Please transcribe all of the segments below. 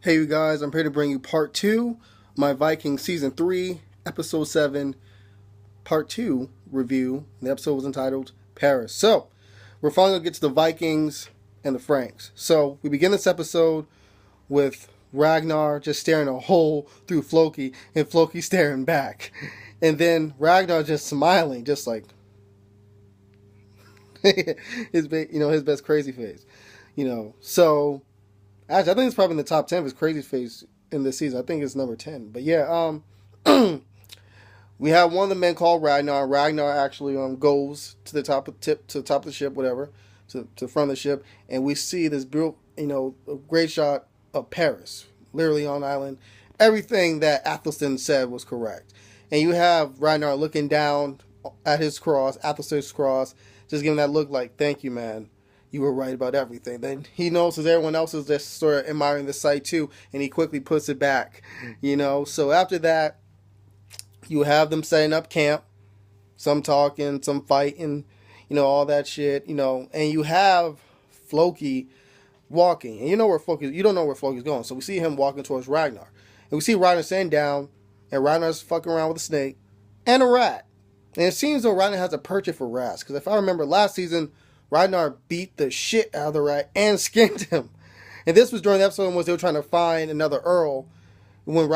Hey you guys, I'm here to bring you part 2, my Vikings Season 3, Episode 7, Part 2 review. The episode was entitled Paris. So, we're finally going to get to the Vikings and the Franks. So, we begin this episode with Ragnar just staring a hole through Floki, and Floki staring back. And then Ragnar just smiling, just like his best crazy face. So actually, I think it's probably in the top 10 of his crazy face in this season. I think it's number 10. But yeah, we have one of the men called Ragnar. Ragnar actually goes to the top of the ship, whatever, to the front of the ship, and we see this a great shot of Paris, literally on island. Everything that Athelstan said was correct, and you have Ragnar looking down at his cross, Athelstan's cross, just giving that look like, "Thank you, man. You were right about everything." Then he notices everyone else is just sort of admiring the sight too, and he quickly puts it back. So after that, you have them setting up camp, some talking, some fighting, all that shit, and you have Floki walking, and you don't know where Floki's going. So we see him walking towards Ragnar, and we see Ragnar sitting down, and Ragnar's fucking around with a snake and a rat. And it seems though Ragnar has a purchase for rats, because if I remember last season, Ragnar beat the shit out of the rat and skinned him. And this was during the episode in which they were trying to find another Earl. When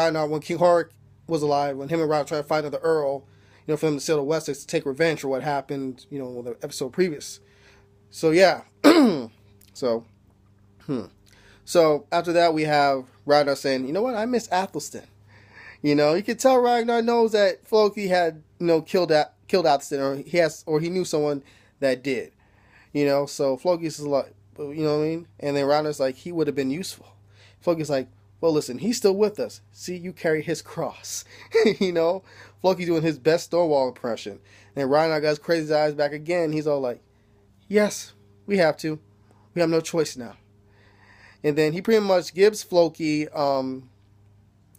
King Horik was alive, when him and Ragnar tried to find another Earl, for them to sail to Wessex to take revenge for what happened, the episode previous. So yeah. So after that we have Ragnar saying, "You know what? I miss Athelstan." You can tell Ragnar knows that Floki had, killed Athelstan, or he knew someone that did. So Floki's like, you know what I mean? And then Ragnar's like, he would have been useful. Floki's like, well, listen, he's still with us. See, you carry his cross. Floki doing his best Stonewall impression. And Ragnar got his crazy eyes back again. He's all like, yes, we have to. We have no choice now. And then he pretty much gives Floki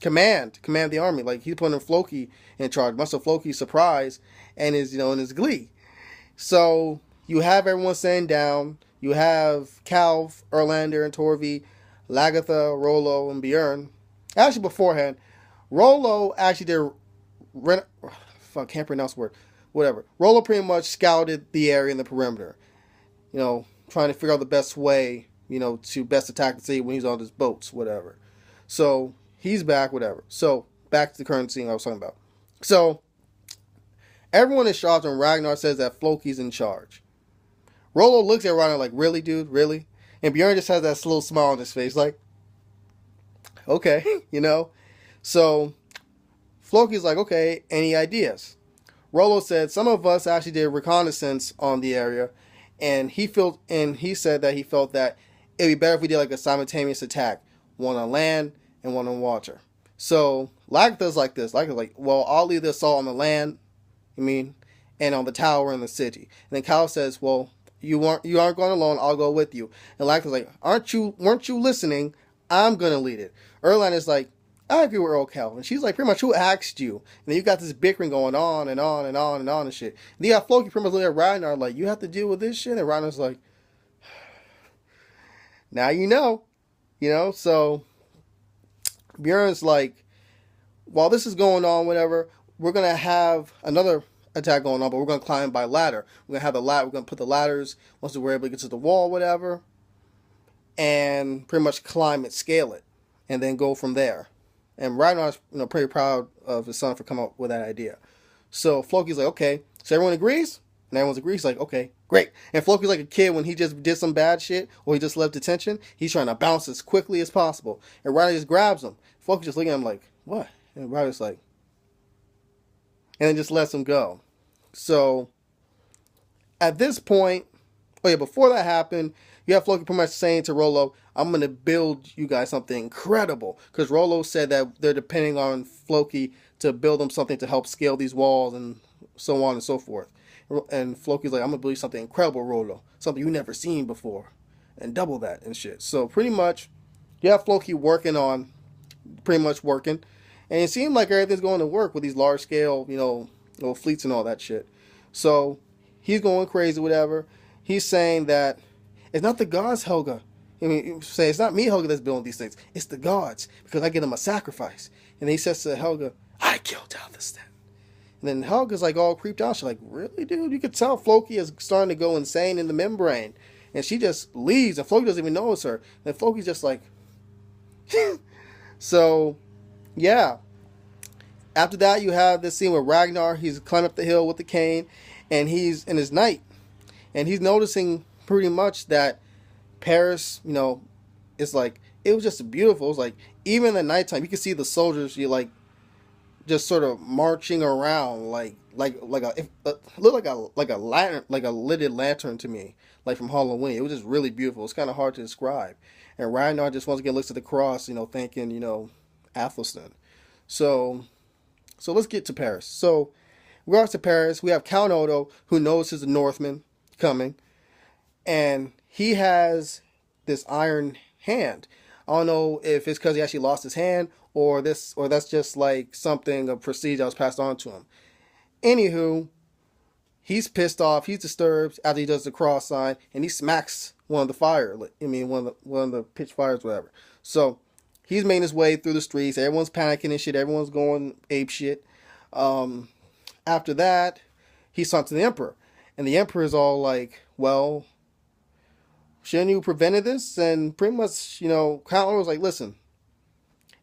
command the army. Like, he's putting Floki in charge. Much of Floki's surprise and his, in his glee. So you have everyone sitting down. You have Calv, Erlander, and Torvi, Lagatha, Rollo, and Bjorn. Actually, beforehand, Rollo actually did... can't pronounce the word. Whatever. Rollo pretty much scouted the area and the perimeter. Trying to figure out the best way, to best attack the city when he's on his boats, whatever. So, he's back, whatever. So, back to the current scene I was talking about. So, everyone is shocked when Ragnar says that Floki's in charge. Rollo looks at Ragnar like, really, dude? Really? And Bjorn just has that little smile on his face, like, okay, So, Floki's like, okay, any ideas? Rollo said, some of us actually did reconnaissance on the area, and he said that he felt that it'd be better if we did like a simultaneous attack, one on land and one on water. So, Lagatha's like this. Lagatha's like, well, I'll leave the assault on the land, and on the tower in the city. And then Kyle says, well, you aren't going alone, I'll go with you. And Lagatha's like, weren't you listening? I'm going to lead it. Erlander's like, I agree with Earl Calvin. She's like, pretty much, who asked you? And then you got this bickering going on and on and on and on and shit. And you got Floki pretty much looking at Ragnar like, you have to deal with this shit? And Ragnar's like, now you know. So Bjorn's like, while this is going on, whatever, we're going to have another attack going on, but we're going to climb by ladder. We're going to have the ladder. We're going to put the ladders once we're able to get to the wall, whatever, and pretty much climb it, scale it, and then go from there. And Ragnar's, pretty proud of his son for coming up with that idea. So Floki's like, okay. So everyone agrees? And everyone agrees, like, okay, great. And Floki's like a kid when he just did some bad shit or he just left detention. He's trying to bounce as quickly as possible. And Ragnar just grabs him. Floki just looking at him like, what? And Ragnar's like, and then just lets him go. So at this point, before that happened, you have Floki pretty much saying to Rollo, I'm going to build you guys something incredible. Because Rollo said that they're depending on Floki to build them something to help scale these walls and so on and so forth. And Floki's like, I'm going to build you something incredible, Rollo. Something you've never seen before. And double that and shit. So pretty much, you have Floki working. And it seemed like everything's going to work with these large scale, fleets and all that shit. So he's going crazy, whatever. He's saying that it's not the gods, Helga. I mean, say it's not me, Helga, that's building these things. It's the gods because I give them a sacrifice. And he says to Helga, I killed Halthasden. And then Helga's like all creeped out. She's like, really, dude? You could tell Floki is starting to go insane in the membrane. And she just leaves, and Floki doesn't even notice her. And Floki's just like, so, yeah. After that, you have this scene with Ragnar. He's climbing up the hill with the cane, and he's in his knight. And he's noticing pretty much that Paris, it's like, it was just beautiful. It was like, even at nighttime, you can see the soldiers, just sort of marching around, it looked like a lantern, like a lighted lantern to me, like from Halloween. It was just really beautiful. It's kind of hard to describe. And Ragnar just once again looks at the cross, thinking, Athelstan. So let's get to Paris. So, we are to Paris. We have Count Odo, who notices the Northmen coming, and he has this iron hand. I don't know if it's because he actually lost his hand, or that's just like something, a prestige that was passed on to him. Anywho, he's pissed off. He's disturbed after he does the cross sign, and he smacks one of the pitch fires, whatever. So he's making his way through the streets. Everyone's panicking and shit. Everyone's going ape shit. After that, he's talking to the Emperor. And the Emperor is all like, well, shouldn't you prevented this? And pretty much, Count Odo was like, listen,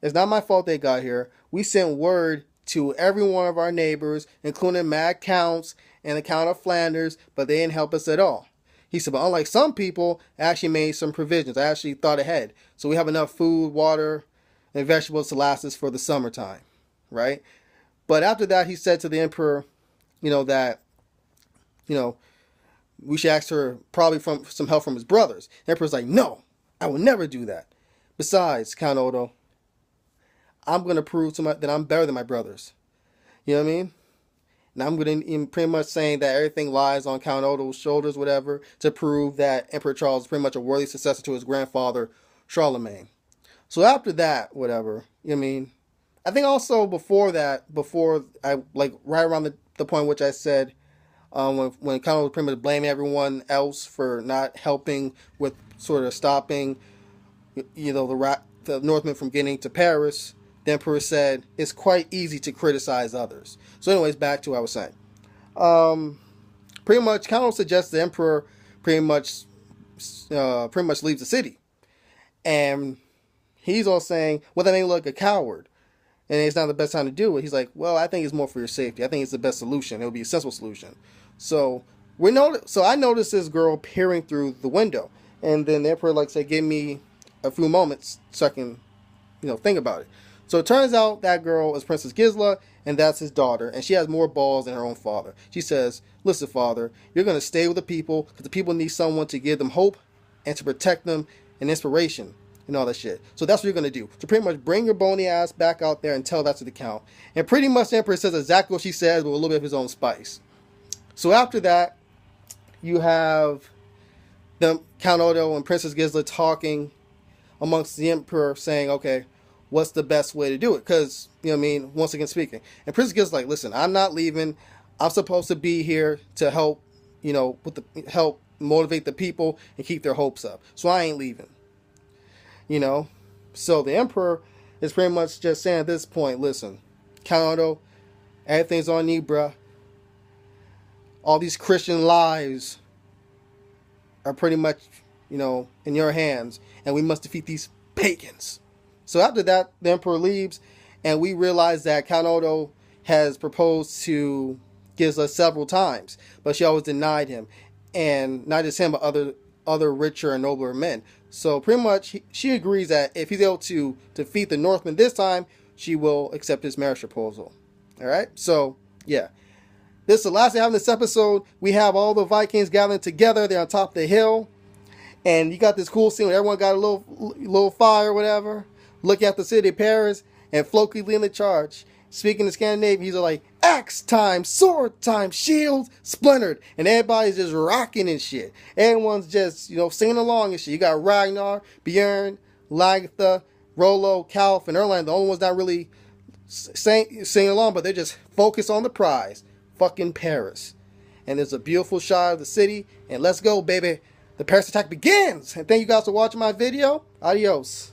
it's not my fault they got here. We sent word to every one of our neighbors, including Mad Counts and the Count of Flanders, but they didn't help us at all. He said, but unlike some people, I actually made some provisions. I actually thought ahead. So we have enough food, water, and vegetables to last us for the summertime, right? But after that, he said to the Emperor, that, we should ask her probably from some help from his brothers. The Emperor's like, no, I will never do that. Besides, Count Odo, I'm going to prove that I'm better than my brothers. You know what I mean? And I'm going to pretty much saying that everything lies on Count Odo's shoulders, whatever, to prove that Emperor Charles is pretty much a worthy successor to his grandfather, Charlemagne. So after that, whatever, I think also before I, right around the point which I said, when Count Odo was pretty much blaming everyone else for not helping with sort of stopping, the Northmen from getting to Paris, the Emperor said, it's quite easy to criticize others. So anyways, back to what I was saying. Pretty much, Count Odo suggests the Emperor pretty much leaves the city. And he's all saying, well, that may look like a coward. And it's not the best time to do it. He's like, well, I think it's more for your safety. I think it's the best solution. It would be a sensible solution. So I noticed this girl peering through the window. And then the Emperor said, give me a few moments so I can, think about it. So it turns out that girl is Princess Gisela, and that's his daughter, and she has more balls than her own father. She says, listen, father, you're going to stay with the people because the people need someone to give them hope and to protect them and inspiration and all that shit. So that's what you're going to do. So pretty much bring your bony ass back out there and tell that to the Count. And pretty much the Emperor says exactly what she says with a little bit of his own spice. So after that, you have the Count Odo and Princess Gisela talking amongst the Emperor saying, okay, what's the best way to do it? Because, once again speaking. And Princess Gisela's like, listen, I'm not leaving. I'm supposed to be here to help, help motivate the people and keep their hopes up. So I ain't leaving. So the Emperor is pretty much just saying at this point, listen, Count Odo, everything's on you, bruh. All these Christian lives are pretty much, in your hands. And we must defeat these pagans. So after that, the Emperor leaves, and we realize that Count Odo has proposed to Gisela several times, but she always denied him, and not just him, but other richer and nobler men. So pretty much, she agrees that if he's able to defeat the Northmen this time, she will accept his marriage proposal. All right, so yeah, this is the last thing I have in this episode. We have all the Vikings gathering together. They're on top of the hill, and you got this cool scene where everyone got a little fire or whatever, looking at the city of Paris, and Floki leading the charge. Speaking in Scandinavian, he's like, axe time, sword time, shields splintered. And everybody's just rocking and shit. Everyone's just, singing along and shit. You got Ragnar, Björn, Lagertha, Rollo, Kalf, and Erland. The only ones not really singing along, but they're just focused on the prize. Fucking Paris. And there's a beautiful shot of the city. And let's go, baby. the Paris attack begins. And thank you guys for watching my video. Adios.